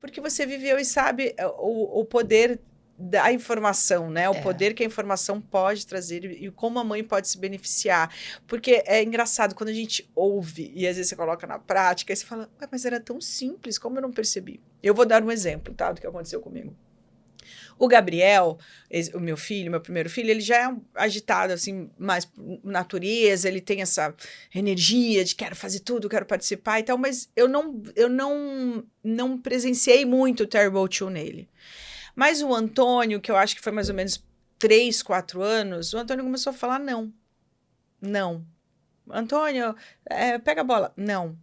Porque você viveu e sabe o poder da informação, né? O poder que a informação pode trazer e como a mãe pode se beneficiar. Porque é engraçado, quando a gente ouve e às vezes você coloca na prática, aí você fala, ué, mas era tão simples, como eu não percebi? Eu vou dar um exemplo, tá? Do que aconteceu comigo. O Gabriel, o meu filho, meu primeiro filho, ele já é agitado, assim, mais por natureza, ele tem essa energia de quero fazer tudo, quero participar e tal, mas eu não presenciei muito o Terrible 2 nele. Mas o Antônio, que eu acho que foi mais ou menos 3, 4 anos, o Antônio começou a falar não. Não. Antônio, pega a bola. Não.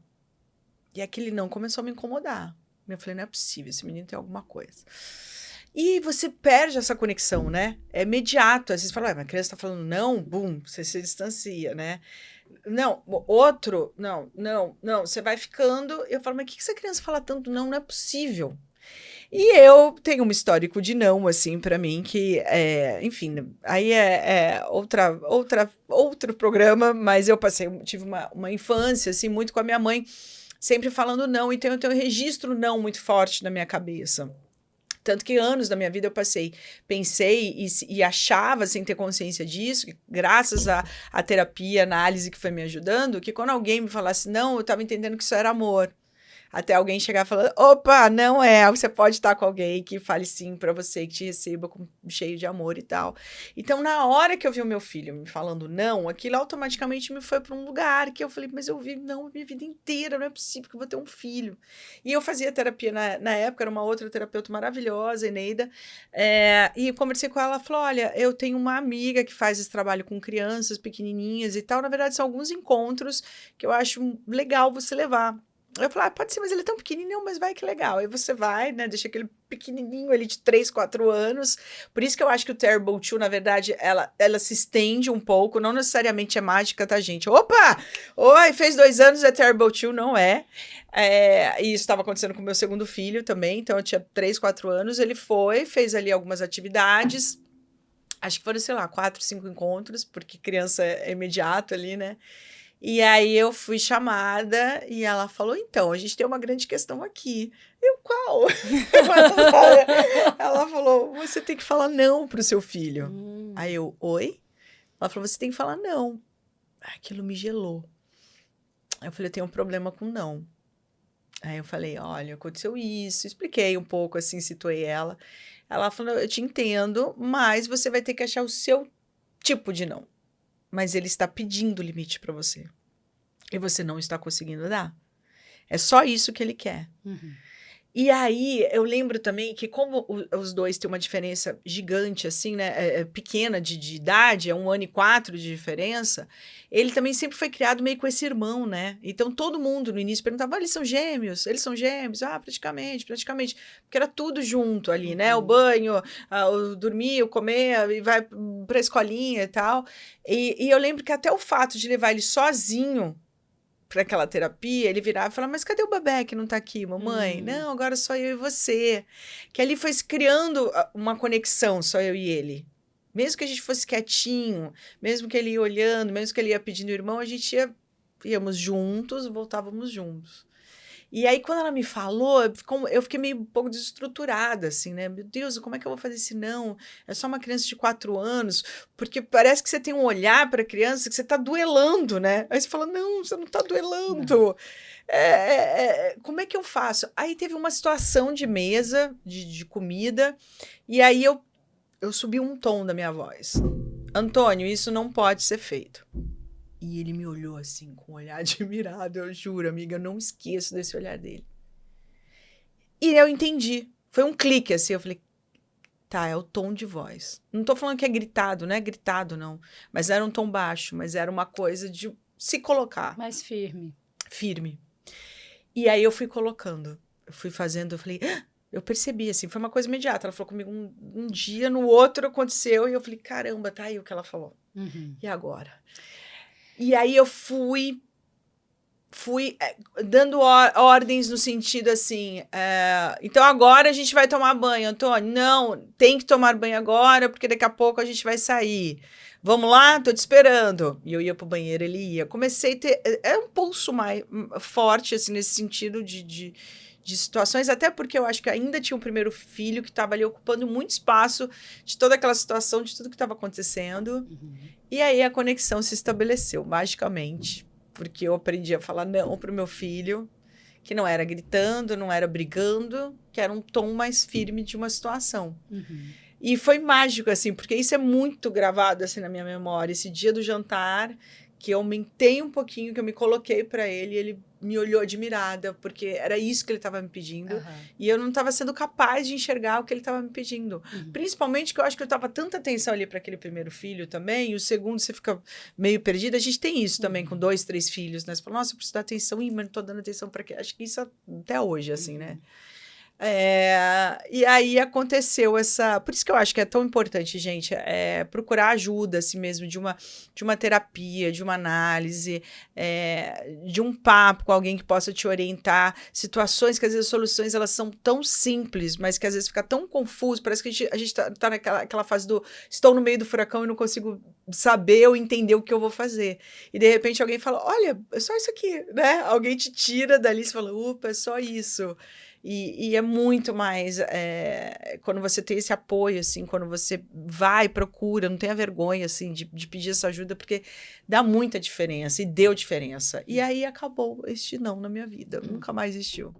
E aquele não começou a me incomodar. Eu falei, não é possível, esse menino tem alguma coisa. E você perde essa conexão, né? É imediato. Aí você fala, mas a criança tá falando não, bum, você se distancia, né? Não, outro, não. Você vai ficando. Eu falo, mas o que essa criança fala tanto não? Não é possível. E eu tenho um histórico de não, assim, para mim, que, enfim, aí outro programa, mas eu tive uma infância, assim, muito com a minha mãe, sempre falando não, então eu tenho um registro não muito forte na minha cabeça. Tanto que anos da minha vida eu pensei e achava, sem ter consciência disso, que graças à terapia, análise que foi me ajudando, que quando alguém me falasse não, eu estava entendendo que isso era amor. Até alguém chegar falando, opa, não é, você pode estar com alguém que fale sim para você, que te receba cheio de amor e tal. Então, na hora que eu vi o meu filho me falando não, aquilo automaticamente me foi para um lugar que eu falei, mas eu vi não a minha vida inteira, não é possível que eu vou ter um filho. E eu fazia terapia na época, era uma outra terapeuta maravilhosa, Eneida, e eu conversei com ela, ela falou, olha, eu tenho uma amiga que faz esse trabalho com crianças pequenininhas e tal, na verdade são alguns encontros que eu acho legal você levar. Eu falei, pode ser, mas ele é tão pequenininho, mas vai que legal. Aí você vai, né, deixa aquele pequenininho ali de 3, 4 anos. Por isso que eu acho que o Terrible 2, na verdade, ela se estende um pouco, não necessariamente é mágica, tá, gente? Opa! Oi, fez 2 anos, é Terrible 2, não é. E isso estava acontecendo com o meu segundo filho também, então eu tinha 3, 4 anos, ele fez ali algumas atividades, acho que foram, sei lá, 4, 5 encontros, porque criança é imediato ali, né? E aí eu fui chamada e ela falou, então, a gente tem uma grande questão aqui. Eu, qual? Ela falou, você tem que falar não pro seu filho. Aí eu, oi? Ela falou, você tem que falar não. Aquilo me gelou. Aí eu falei, eu tenho um problema com não. Aí eu falei, olha, aconteceu isso. Expliquei um pouco, assim, situei ela. Ela falou, eu te entendo, mas você vai ter que achar o seu tipo de não. Mas ele está pedindo limite para você. E você não está conseguindo dar. É só isso que ele quer. E aí, eu lembro também que como os dois têm uma diferença gigante, assim, né? Pequena de idade, é 1 ano e 4 de diferença, ele também sempre foi criado meio com esse irmão, né? Então, todo mundo no início perguntava, eles são gêmeos? Eles são gêmeos? Ah, praticamente. Porque era tudo junto ali, né? O banho, o dormir, o comer, e vai pra escolinha e tal. E eu lembro que até o fato de levar ele sozinho para aquela terapia, ele virava e falava, mas cadê o bebê que não tá aqui, mamãe? Não, agora só eu e você. Que ali foi se criando uma conexão, só eu e ele. Mesmo que a gente fosse quietinho, mesmo que ele ia olhando, mesmo que ele ia pedindo irmão, a gente íamos juntos, voltávamos juntos. E aí, quando ela me falou, eu fiquei meio um pouco desestruturada, assim, né? Meu Deus, como é que eu vou fazer isso? Não, é só uma criança de 4 anos, porque parece que você tem um olhar para a criança que você está duelando, né? Aí você fala, não, você não está duelando. Como é que eu faço? Aí teve uma situação de mesa, de comida, e aí eu subi um tom da minha voz. Antônio, isso não pode ser feito. E ele me olhou assim, com um olhar admirado, eu juro, amiga, eu não esqueço desse olhar dele. E eu entendi. Foi um clique, assim, eu falei, tá, é o tom de voz. Não tô falando que é gritado, não é gritado, não. Mas era um tom baixo, mas era uma coisa de se colocar. Mais firme. Firme. E aí eu fui colocando, eu fui fazendo, eu falei, eu percebi, assim, foi uma coisa imediata. Ela falou comigo um dia, no outro aconteceu, e eu falei, caramba, tá aí o que ela falou. E agora? E aí eu fui dando ordens no sentido assim, então agora a gente vai tomar banho, Antônio, não, tem que tomar banho agora, porque daqui a pouco a gente vai sair. Vamos lá? Tô te esperando. E eu ia pro banheiro, ele ia. Comecei a ter um pulso mais forte, assim, nesse sentido de de situações, até porque eu acho que ainda tinha um primeiro filho que estava ali ocupando muito espaço de toda aquela situação, de tudo que estava acontecendo. E aí a conexão se estabeleceu, magicamente, porque eu aprendi a falar não pro meu filho, que não era gritando, não era brigando, que era um tom mais firme de uma situação. E foi mágico, assim, porque isso é muito gravado, assim, na minha memória. Esse dia do jantar, que eu aumentei um pouquinho, que eu me coloquei para ele, ele me olhou admirada, porque era isso que ele estava me pedindo. E eu não estava sendo capaz de enxergar o que ele estava me pedindo. Principalmente que eu acho que eu estava tanta atenção ali para aquele primeiro filho também, e o segundo você fica meio perdido. A gente tem isso também com 2, 3 filhos, né? Você fala, nossa, eu preciso dar atenção, mas não tô dando atenção para quê? Acho que isso até hoje, assim, né? E aí aconteceu essa... Por isso que eu acho que é tão importante, gente, procurar ajuda, assim mesmo, de uma terapia, de uma análise, de um papo com alguém que possa te orientar. Situações que, às vezes, as soluções, elas são tão simples, mas que, às vezes, fica tão confuso. Parece que a gente tá naquela fase do... Estou no meio do furacão e não consigo saber ou entender o que eu vou fazer. E, de repente, alguém fala, olha, é só isso aqui, né? Alguém te tira dali e fala, upa, é só isso. E é muito mais quando você tem esse apoio, assim, quando você vai, procura, não tenha vergonha, assim, de pedir essa ajuda, porque dá muita diferença, e deu diferença. E aí acabou este não na minha vida, nunca mais existiu.